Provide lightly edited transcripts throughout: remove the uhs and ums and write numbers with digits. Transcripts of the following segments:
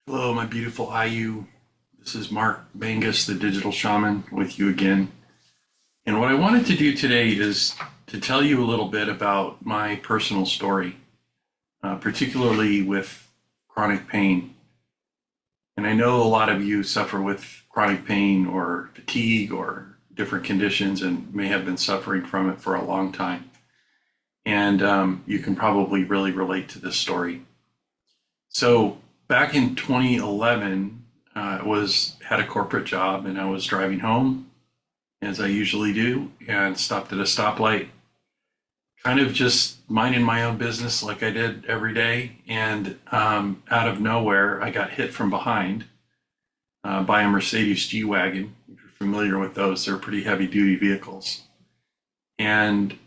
Hello, my beautiful IU. This is Mark Bangus, the digital shaman, with you again. And what I wanted to do today is to tell you a little bit about my personal story, particularly with chronic pain. And I know a lot of you suffer with chronic pain or fatigue or different conditions and may have been suffering from it for a long time. And you can probably really relate to this story. So back in 2011, I had a corporate job and I was driving home as I usually do and stopped at a stoplight, kind of just minding my own business like I did every day. And out of nowhere, I got hit from behind by a Mercedes G-Wagon. If you're familiar with those, they're pretty heavy duty vehicles. And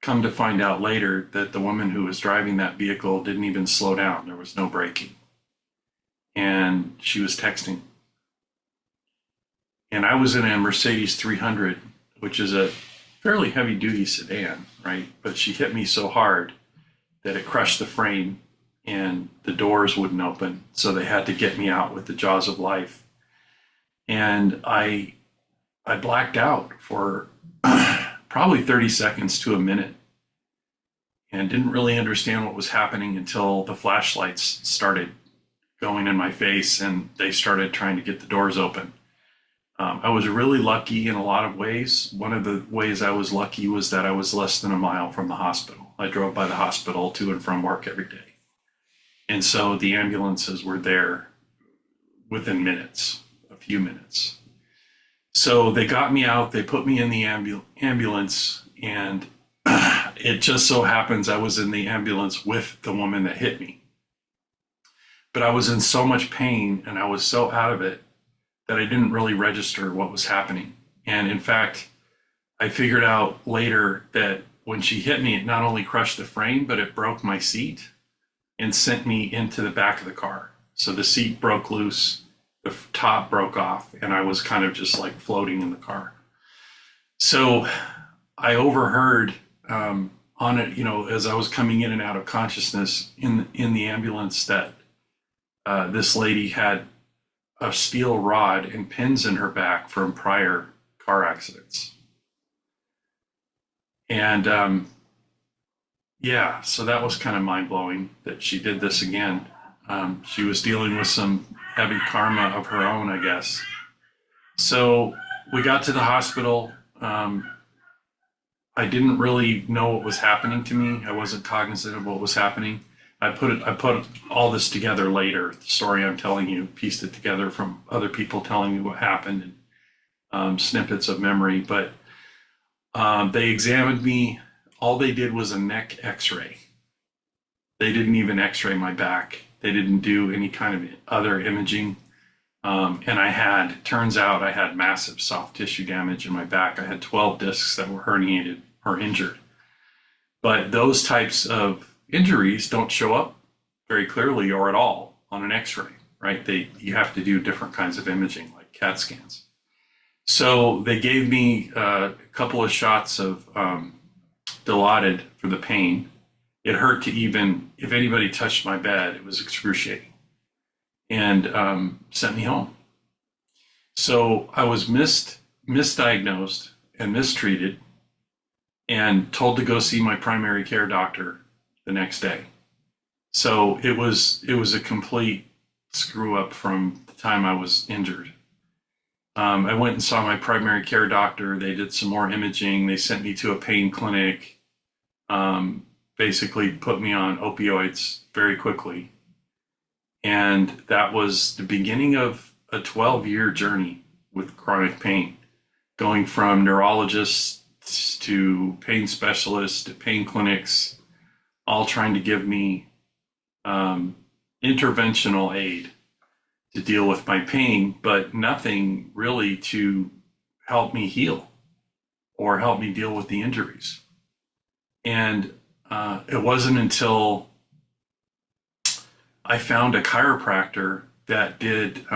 come to find out later that the woman who was driving that vehicle didn't even slow down. There was no braking. And she was texting. And I was in a Mercedes 300, which is a fairly heavy duty sedan, right? But she hit me so hard that it crushed the frame and the doors wouldn't open. So they had to get me out with the jaws of life. And I blacked out for probably 30 seconds to a minute and didn't really understand what was happening until the flashlights started going in my face and they started trying to get the doors open. I was really lucky in a lot of ways. One of the ways I was lucky was that I was less than a mile from the hospital. I drove by the hospital to and from work every day. And so the ambulances were there within minutes, a few minutes. So they got me out, they put me in the ambulance, and it just so happens I was in the ambulance with the woman that hit me. But I was in so much pain and I was so out of it that I didn't really register what was happening. And in fact, I figured out later that when she hit me, it not only crushed the frame, but it broke my seat and sent me into the back of the car. So the seat broke loose, the top broke off, and I was kind of just like floating in the car. So I overheard on it, as I was coming in and out of consciousness in the ambulance that this lady had a steel rod and pins in her back from prior car accidents. And so that was kind of mind-blowing that she did this again. She was dealing with some heavy karma of her own, I guess. So we got to the hospital. I didn't really know what was happening to me. I wasn't cognizant of what was happening. I put all this together later. The story I'm telling you, pieced it together from other people telling me what happened and snippets of memory. But they examined me. All they did was a neck x-ray. They didn't even x-ray my back. They didn't do any kind of other imaging. And turns out I had massive soft tissue damage in my back. I had 12 discs that were herniated or injured. But those types of injuries don't show up very clearly or at all on an x-ray, right? You have to do different kinds of imaging like CAT scans. So they gave me a couple of shots of Dilaudid for the pain. It hurt to even, if anybody touched my bed, it was excruciating, and sent me home. So I was misdiagnosed and mistreated and told to go see my primary care doctor the next day. So it was a complete screw up from the time I was injured. I went and saw my primary care doctor. They did some more imaging. They sent me to a pain clinic, basically put me on opioids very quickly. And that was the beginning of a 12-year journey with chronic pain, going from neurologists to pain specialists to pain clinics, all trying to give me interventional aid to deal with my pain, but nothing really to help me heal or help me deal with the injuries. And it wasn't until I found a chiropractor that did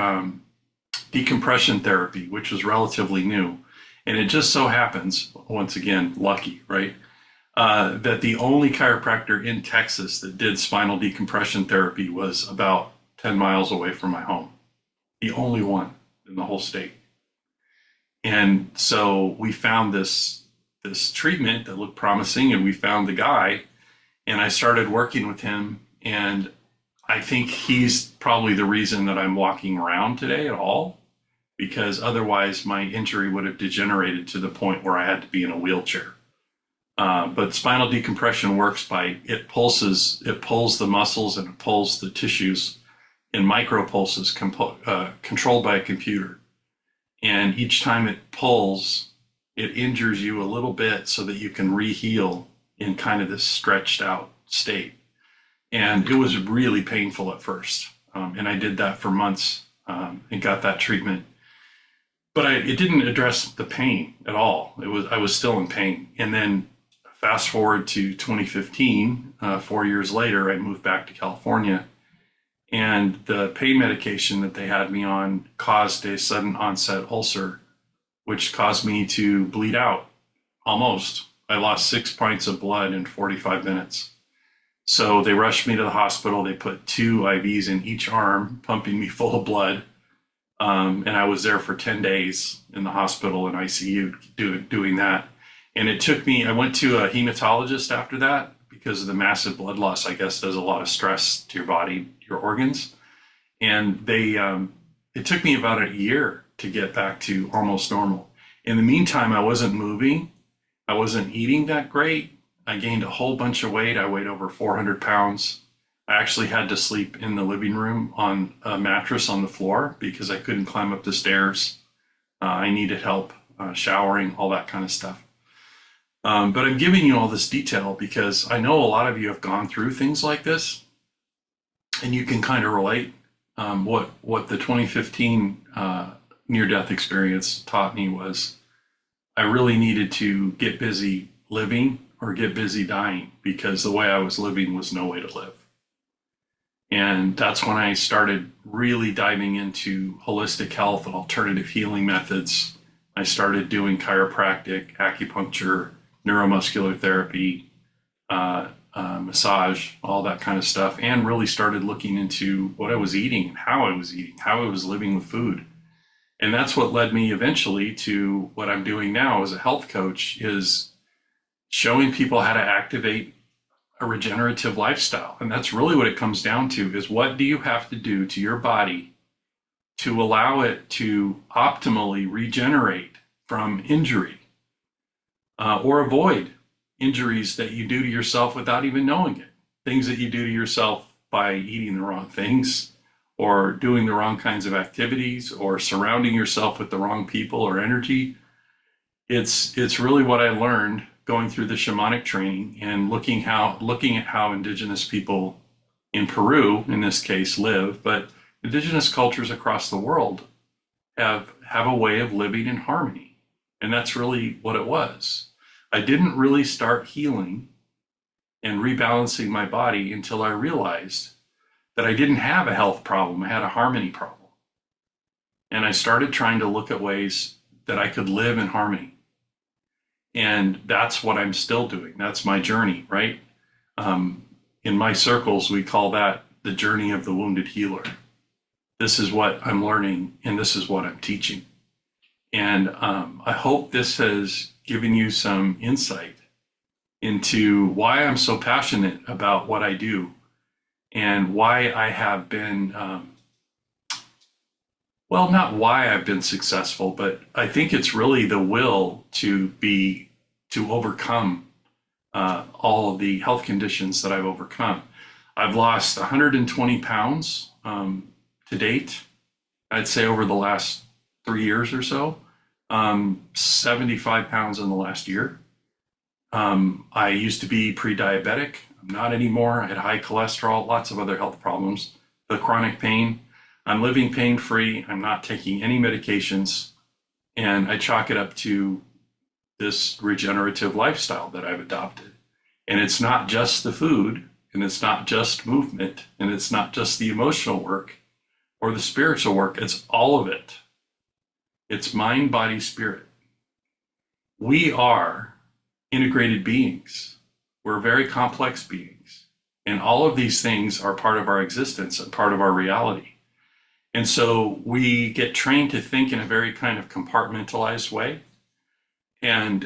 decompression therapy, which was relatively new. And it just so happens, once again, lucky, right? That the only chiropractor in Texas that did spinal decompression therapy was about 10 miles away from my home, the only one in the whole state. And so we found this treatment that looked promising, and we found the guy, and I started working with him. And I think he's probably the reason that I'm walking around today at all, because otherwise my injury would have degenerated to the point where I had to be in a wheelchair. But spinal decompression works by it pulls the muscles and it pulls the tissues in micro pulses controlled by a computer. And each time it pulls, it injures you a little bit so that you can re-heal in kind of this stretched out state. And it was really painful at first. And I did that for months and got that treatment. But it didn't address the pain at all. I was still in pain. And then fast forward to 2015, 4 years later, I moved back to California. And the pain medication that they had me on caused a sudden onset ulcer, which caused me to bleed out almost. I lost 6 pints of blood in 45 minutes. So they rushed me to the hospital. They put 2 IVs in each arm, pumping me full of blood. And I was there for 10 days in the hospital in ICU doing that. And it took me, I went to a hematologist after that because of the massive blood loss, I guess, does a lot of stress to your body, your organs. And it took me about a year to get back to almost normal. In the meantime, I wasn't moving. I wasn't eating that great. I gained a whole bunch of weight. I weighed over 400 pounds. I actually had to sleep in the living room on a mattress on the floor because I couldn't climb up the stairs. I needed help showering, all that kind of stuff. But I'm giving you all this detail because I know a lot of you have gone through things like this, and you can kind of relate. What the 2015 near-death experience taught me was I really needed to get busy living or get busy dying, because the way I was living was no way to live. And that's when I started really diving into holistic health and alternative healing methods. I started doing chiropractic, acupuncture, neuromuscular therapy, massage, all that kind of stuff, and really started looking into what I was eating and how I was eating, how I was living with food. And that's what led me eventually to what I'm doing now as a health coach, is showing people how to activate a regenerative lifestyle. And that's really what it comes down to, is what do you have to do to your body to allow it to optimally regenerate from injury or avoid injuries that you do to yourself without even knowing it. Things that you do to yourself by eating the wrong things or doing the wrong kinds of activities or surrounding yourself with the wrong people or energy. It's really what I learned going through the shamanic training and looking at how indigenous people in Peru, in this case, live, but indigenous cultures across the world have a way of living in harmony. And that's really what it was. I didn't really start healing and rebalancing my body until I realized that I didn't have a health problem, I had a harmony problem. And I started trying to look at ways that I could live in harmony. And that's what I'm still doing. That's my journey, right? In my circles, we call that the journey of the wounded healer. This is what I'm learning, and this is what I'm teaching. And I hope this has given you some insight into why I'm so passionate about what I do and why I have been, well, not why I've been successful, but I think it's really the will to overcome all of the health conditions that I've overcome. I've lost 120 pounds to date, I'd say over the last 3 years or so, 75 pounds in the last year. I used to be pre-diabetic. I'm not anymore. I had high cholesterol, lots of other health problems, the chronic pain. I'm living pain-free. I'm not taking any medications. And I chalk it up to this regenerative lifestyle that I've adopted. And it's not just the food, and it's not just movement, and it's not just the emotional work or the spiritual work. It's all of it. It's mind, body, spirit. We are integrated beings. We're very complex beings. And all of these things are part of our existence and part of our reality. And so we get trained to think in a very kind of compartmentalized way. And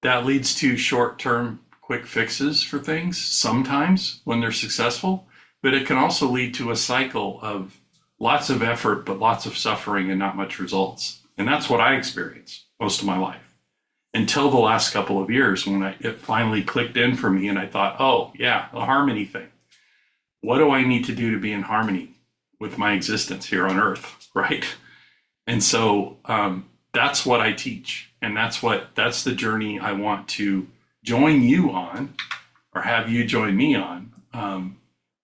that leads to short-term quick fixes for things sometimes when they're successful, but it can also lead to a cycle of lots of effort, but lots of suffering and not much results. And that's what I experienced most of my life until the last couple of years when it finally clicked in for me and I thought, oh yeah, the harmony thing. What do I need to do to be in harmony with my existence here on earth, right? And so that's what I teach. And that's the journey I want to join you on, or have you join me on.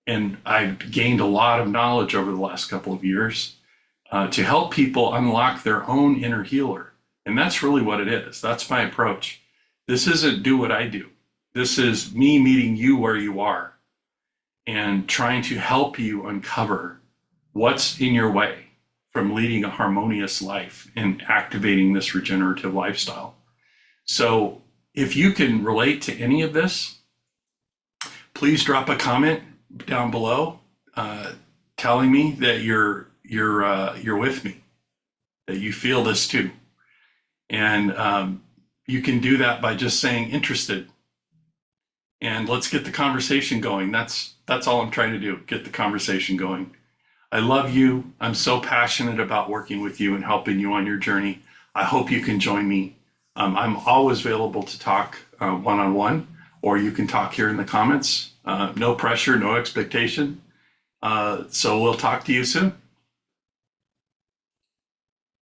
And I've gained a lot of knowledge over the last couple of years to help people unlock their own inner healer. And that's really what it is. That's my approach. This isn't do what I do. This is me meeting you where you are and trying to help you uncover what's in your way from leading a harmonious life and activating this regenerative lifestyle. So if you can relate to any of this, please drop a comment down below telling me that you're with me, that you feel this too. And you can do that by just saying interested. And let's get the conversation going. That's all I'm trying to do, get the conversation going. I love you. I'm so passionate about working with you and helping you on your journey. I hope you can join me. I'm always available to talk one-on-one, or you can talk here in the comments. No pressure, no expectation. So we'll talk to you soon.